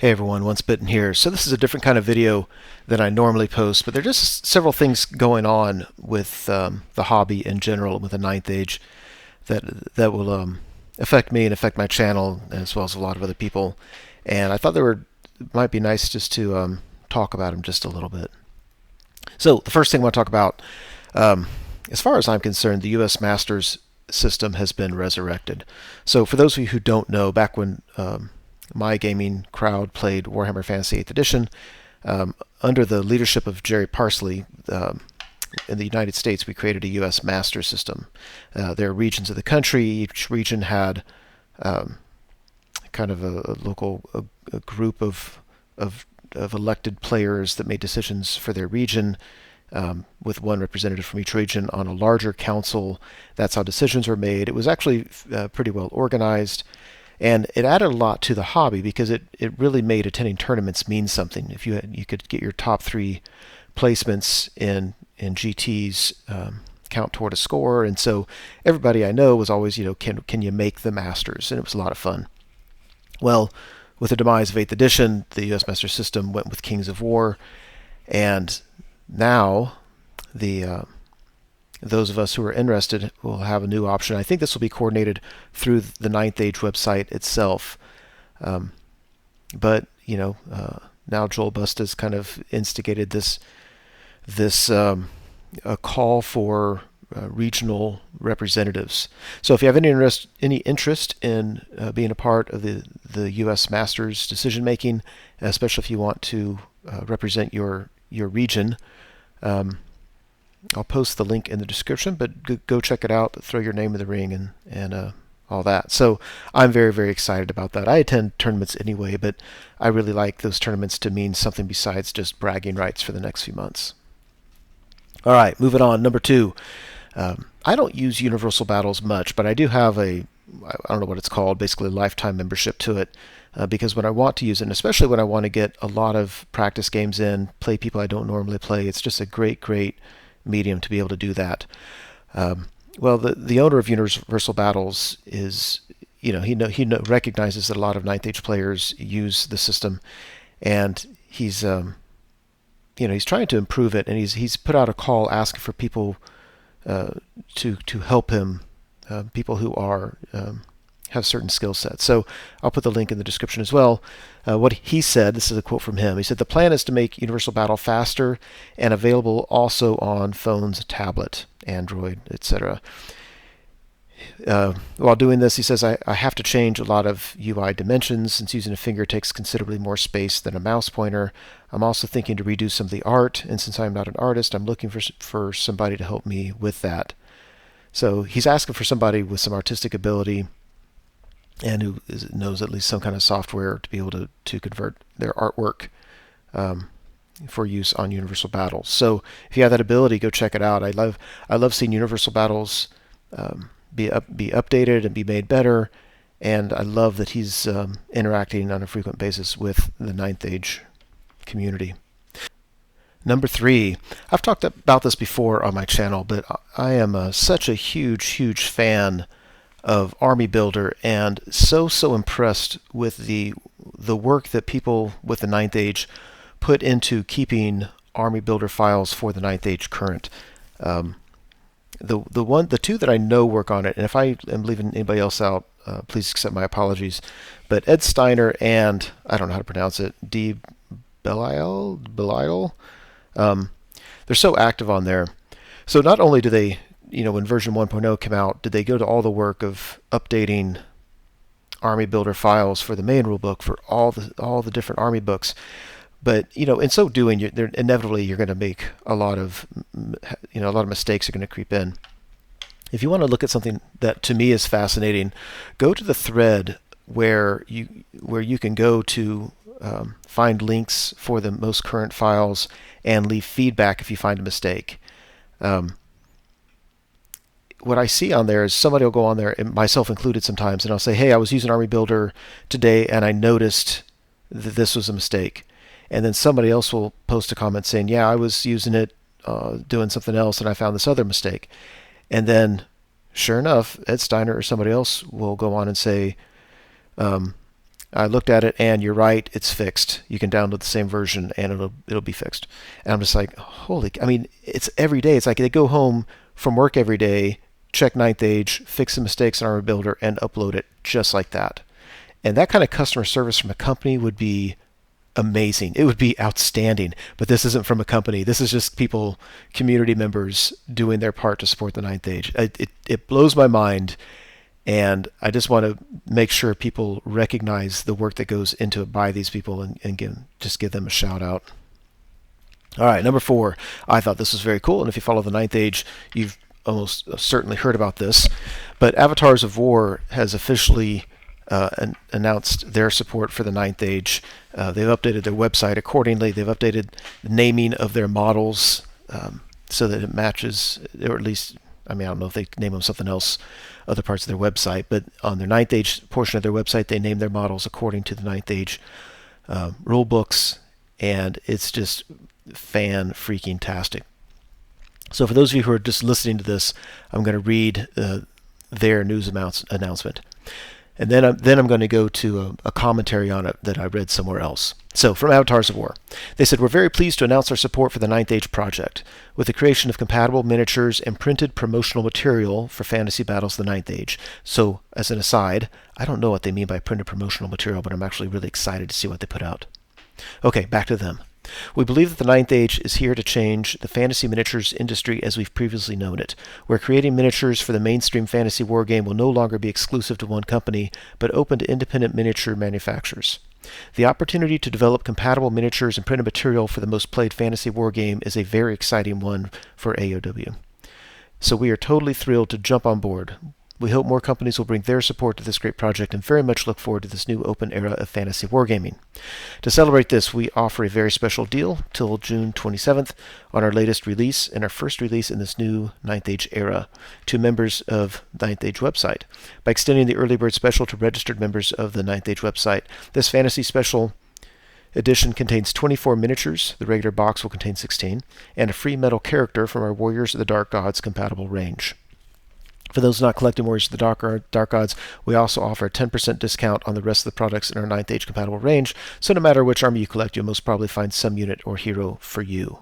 Hey everyone, Once Bitten here. So this is a different kind of video than I normally post, but there are just several things going on with the hobby in general, with the Ninth Age, that will affect me and affect my channel as well as a lot of other people. And I thought it might be nice just to talk about them just a little bit. So the first thing I want to talk about, as far as I'm concerned, the U.S. Masters system has been resurrected. So for those of you who don't know, back when my gaming crowd played Warhammer Fantasy 8th Edition, under the leadership of Jerry Parsley, in the United States, we created a U.S. Master System. There are regions of the country. Each region had kind of a local a group of elected players that made decisions for their region, with one representative from each region on a larger council. That's how decisions were made. It was actually pretty well organized. And it added a lot to the hobby because it really made attending tournaments mean something. If you could get your top three placements in GTs count toward a score, and so everybody I know was always, can you make the Masters? And it was a lot of fun. Well, with the demise of 8th edition, the U.S. Master System went with Kings of War, and now those of us who are interested will have a new option. I think this will be coordinated through the Ninth Age website itself. But now Joel Bust has kind of instigated this a call for regional representatives. So if you have any interest in being a part of the U.S. Masters decision making, especially if you want to represent your region, I'll post the link in the description, but go check it out, throw your name in the ring, and all that. So I'm very, very excited about that. I attend tournaments anyway, but I really like those tournaments to mean something besides just bragging rights for the next few months. All right, moving on. Number two, I don't use Universal Battles much, but I do have I don't know what it's called, basically a lifetime membership to it, because when I want to use it, and especially when I want to get a lot of practice games in, play people I don't normally play, it's just a great medium to be able to do that. Well, the owner of Universal Battles is, he recognizes that a lot of Ninth Age players use the system, and he's trying to improve it, and he's put out a call asking for people to help him, people who are have certain skill sets. So I'll put the link in the description as well. What he said, this is a quote from him. He said, "The plan is to make Universal Battle faster and available also on phones, tablet, Android, etc. While doing this," he says, I have to change a lot of UI dimensions since using a finger takes considerably more space than a mouse pointer. I'm also thinking to redo some of the art, and since I'm not an artist, I'm looking for somebody to help me with that." So he's asking for somebody with some artistic ability and who knows at least some kind of software to be able to convert their artwork for use on Universal Battles. So if you have that ability, go check it out. I love seeing Universal Battles be updated and be made better, and I love that he's interacting on a frequent basis with the Ninth Age community. Number three, I've talked about this before on my channel, but I am such a huge fan of Army Builder, and so impressed with the work that people with the Ninth Age put into keeping Army Builder files for the Ninth Age current. The two that I know work on it, and if I am leaving anybody else out, please accept my apologies. But Ed Steiner and I don't know how to pronounce it, D. Belial, they're so active on there. So not only do they, when version 1.0 came out, did they go to all the work of updating Army Builder files for the main rulebook for all the different Army books, but in so doing, inevitably you're going to make a lot of mistakes are going to creep in. If you want to look at something that to me is fascinating, go to the thread where you can go to find links for the most current files and leave feedback if you find a mistake. What I see on there is somebody will go on there, and myself included sometimes, and I'll say, "Hey, I was using Army Builder today and I noticed that this was a mistake." And then somebody else will post a comment saying, "Yeah, I was using it doing something else and I found this other mistake." And then sure enough, Ed Steiner or somebody else will go on and say, I looked at it, and you're right, it's fixed. You can download the same version, and it'll be fixed. And I'm just like, holy! I mean, it's every day. It's like they go home from work every day, check Ninth Age, fix the mistakes in Armor Builder, and upload it just like that. And that kind of customer service from a company would be amazing. It would be outstanding. But this isn't from a company. This is just people, community members, doing their part to support the Ninth Age. It blows my mind. And I just want to make sure people recognize the work that goes into it by these people and give them a shout out. All right, number 4. I thought this was very cool. And if you follow the Ninth Age, you've almost certainly heard about this. But Avatars of War has officially announced their support for the Ninth Age. They've updated their website accordingly. They've updated the naming of their models so that it matches, or at least, I mean, I don't know if they name them something else, other parts of their website, but on their Ninth Age portion of their website, they name their models according to the Ninth Age rule books, and it's just fan-freaking-tastic. So for those of you who are just listening to this, I'm going to read their news announcement. And then I'm going to go to a commentary on it that I read somewhere else. So from Avatars of War, they said, "We're very pleased to announce our support for the Ninth Age project. With the creation of compatible miniatures and printed promotional material for fantasy battles of the Ninth Age." So as an aside, I don't know what they mean by printed promotional material, but I'm actually really excited to see what they put out. Okay, back to them. "We believe that the Ninth Age is here to change the fantasy miniatures industry as we've previously known it, where creating miniatures for the mainstream fantasy wargame will no longer be exclusive to one company, but open to independent miniature manufacturers. The opportunity to develop compatible miniatures and printed material for the most played fantasy wargame is a very exciting one for AOW. So we are totally thrilled to jump on board. We hope more companies will bring their support to this great project and very much look forward to this new open era of fantasy wargaming. To celebrate this, we offer a very special deal till June 27th on our latest release and our first release in this new Ninth Age era to members of Ninth Age website. By extending the early bird special to registered members of the Ninth Age website, this fantasy special edition contains 24 miniatures, the regular box will contain 16, and a free metal character from our Warriors of the Dark Gods compatible range. For those not collecting Warriors of the Dark Gods, we also offer a 10% discount on the rest of the products in our Ninth Age compatible range, so no matter which army you collect, you'll most probably find some unit or hero for you."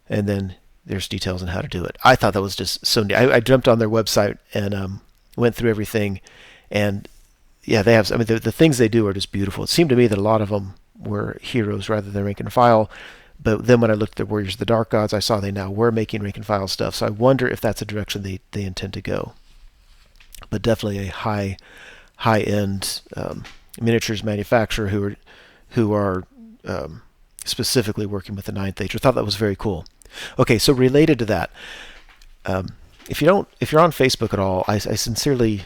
And then there's details on how to do it. I thought that was just so neat. I jumped on their website and went through everything, and yeah, they have, I mean, the things they do are just beautiful. It seemed to me that a lot of them were heroes rather than rank and file. But then when I looked at the Warriors of the Dark Gods, I saw they now were making rank and file stuff. So I wonder if that's a direction they intend to go. But definitely a high-end miniatures manufacturer who are specifically working with the Ninth Age. I thought that was very cool. Okay, so related to that, if you're on Facebook at all, I sincerely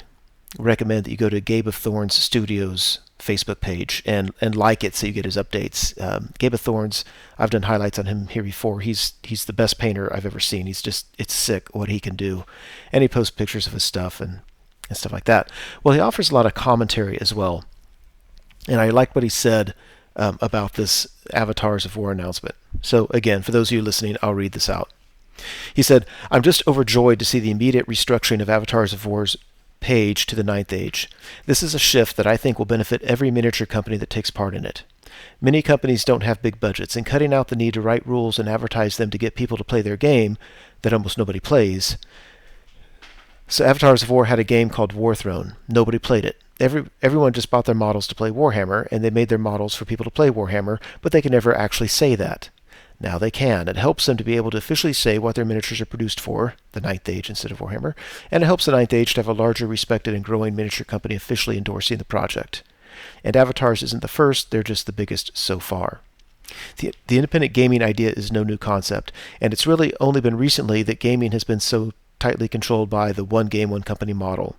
recommend that you go to Gabe of Thorns Studios Facebook page and like it so you get his updates. Gabe of Thorns, I've done highlights on him here before. He's the best painter I've ever seen. It's sick what he can do. And he posts pictures of his stuff and stuff like that. Well, he offers a lot of commentary as well. And I liked what he said about this Avatars of War announcement. So again, for those of you listening, I'll read this out. He said, "I'm just overjoyed to see the immediate restructuring of Avatars of War's page to the Ninth Age. This is a shift that I think will benefit every miniature company that takes part in it. Many companies don't have big budgets, and cutting out the need to write rules and advertise them to get people to play their game that almost nobody plays. So Avatars of War had a game called Warthrone. Nobody played it. Everyone just bought their models to play Warhammer, and they made their models for people to play Warhammer, but they could never actually say that. Now they can. It helps them to be able to officially say what their miniatures are produced for, the Ninth Age instead of Warhammer, and it helps the Ninth Age to have a larger, respected, and growing miniature company officially endorsing the project. And Avatars isn't the first, they're just the biggest so far. The independent gaming idea is no new concept, and it's really only been recently that gaming has been so tightly controlled by the one game, one company model.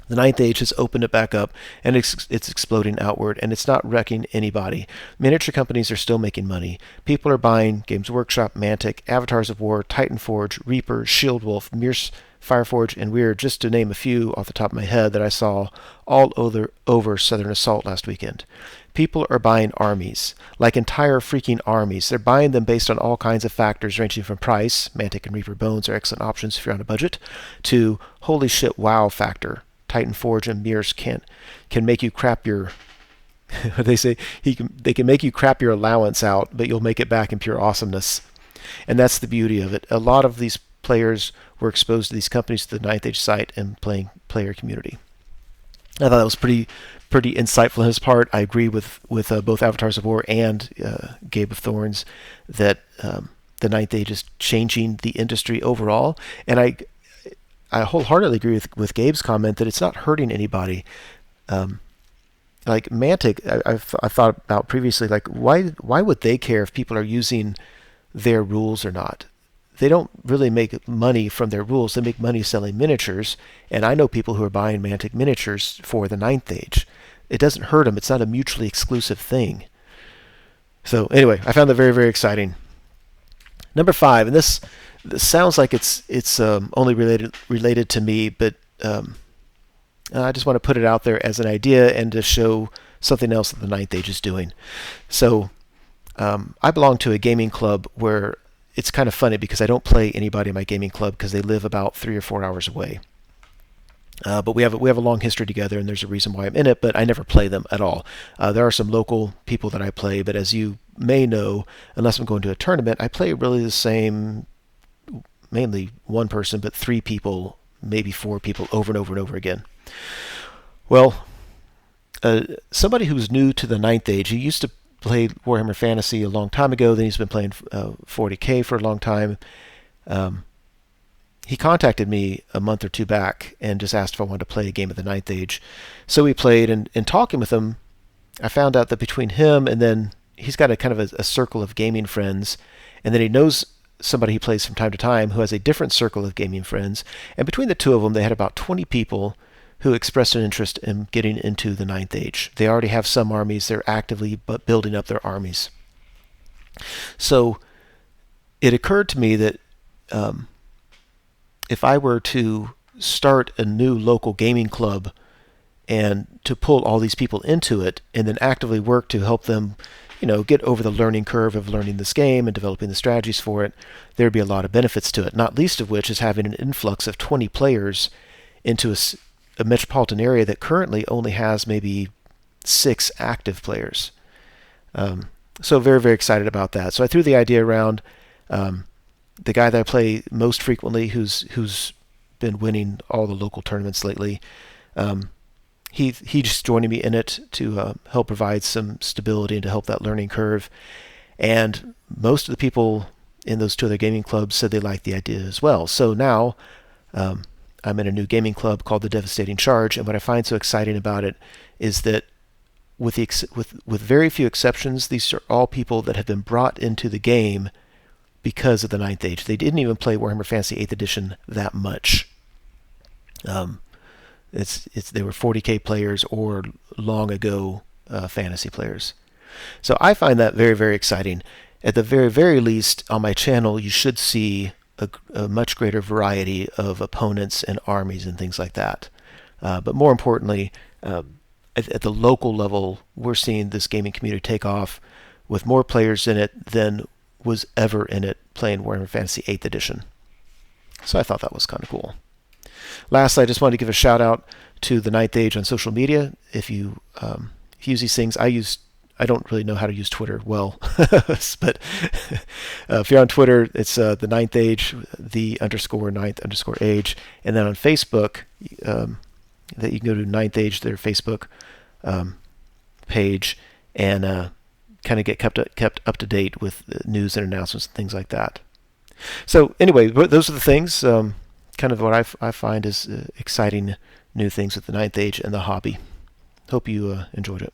The Ninth Age has opened it back up, and it's exploding outward, and it's not wrecking anybody. Miniature companies are still making money. People are buying Games Workshop, Mantic, Avatars of War, Titan Forge, Reaper, Shield Wolf, Mears, Fireforge, and Weird, just to name a few off the top of my head that I saw all over Southern Assault last weekend. People are buying armies, like entire freaking armies. They're buying them based on all kinds of factors ranging from price, Mantic and Reaper Bones are excellent options if you're on a budget, to holy shit wow factor. Titan Forge and Mears can make you crap your They say they can make you crap your allowance out, but you'll make it back in pure awesomeness. And that's the beauty of it. A lot of these players were exposed to these companies through the Ninth Age site and playing player community. I thought that was pretty insightful on his part. I agree with both Avatars of War and Gabe of Thorns that the Ninth Age is changing the industry overall, and I wholeheartedly agree with Gabe's comment that it's not hurting anybody. Like Mantic, I've thought about previously, like why would they care if people are using their rules or not? They don't really make money from their rules. They make money selling miniatures, and I know people who are buying Mantic miniatures for the Ninth Age. It doesn't hurt them. It's not a mutually exclusive thing. So anyway, I found that very, very exciting. Number 5, and this sounds like it's only related to me, but I just want to put it out there as an idea and to show something else that the Ninth Age is doing. So I belong to a gaming club where it's kind of funny because I don't play anybody in my gaming club because they live about 3 or 4 hours away. But we have a long history together, and there's a reason why I'm in it, but I never play them at all. There are some local people that I play, but as you may know, unless I'm going to a tournament, I play really the same, mainly one person, but 3 people, maybe 4 people over and over and over again. Well, somebody who's new to the Ninth Age, he used to play Warhammer Fantasy a long time ago, then he's been playing 40K for a long time. He contacted me a month or 2 back and just asked if I wanted to play a game of the Ninth Age. So we played, and in talking with him, I found out that between him and then he's got a kind of a circle of gaming friends, and then he knows somebody he plays from time to time who has a different circle of gaming friends, and between the two of them they had about 20 people who expressed an interest in getting into the Ninth Age. They already have some armies. They're actively building up their armies. So it occurred to me that if I were to start a new local gaming club and to pull all these people into it and then actively work to help them, get over the learning curve of learning this game and developing the strategies for it, there'd be a lot of benefits to it, not least of which is having an influx of 20 players into a metropolitan area that currently only has maybe 6 active players. So very, very excited about that. So I threw the idea around. The guy that I play most frequently, who's been winning all the local tournaments lately, he's just joining me in it to help provide some stability and to help that learning curve. And most of the people in those 2 other gaming clubs said they liked the idea as well. So now I'm in a new gaming club called the Devastating Charge, and what I find so exciting about it is that with very few exceptions, these are all people that have been brought into the game because of the Ninth Age. They didn't even play Warhammer Fantasy 8th Edition that much. They were 40K players or long ago fantasy players. So I find that very, very exciting. At the very, very least, on my channel, you should see a much greater variety of opponents and armies and things like that. But more importantly, at the local level, we're seeing this gaming community take off with more players in it than was ever in it playing Warhammer Fantasy 8th Edition. So I thought that was kind of cool. Lastly, I just wanted to give a shout out to the Ninth Age on social media. If you use these things, I don't really know how to use Twitter well, but if you're on Twitter, it's the Ninth Age, the _ninth_age, and then on Facebook, that you can go to Ninth Age, their Facebook page, and kind of get kept up to date with news and announcements and things like that. So anyway, those are the things, kind of what I find is exciting new things with the Ninth Age and the hobby. Hope you enjoyed it.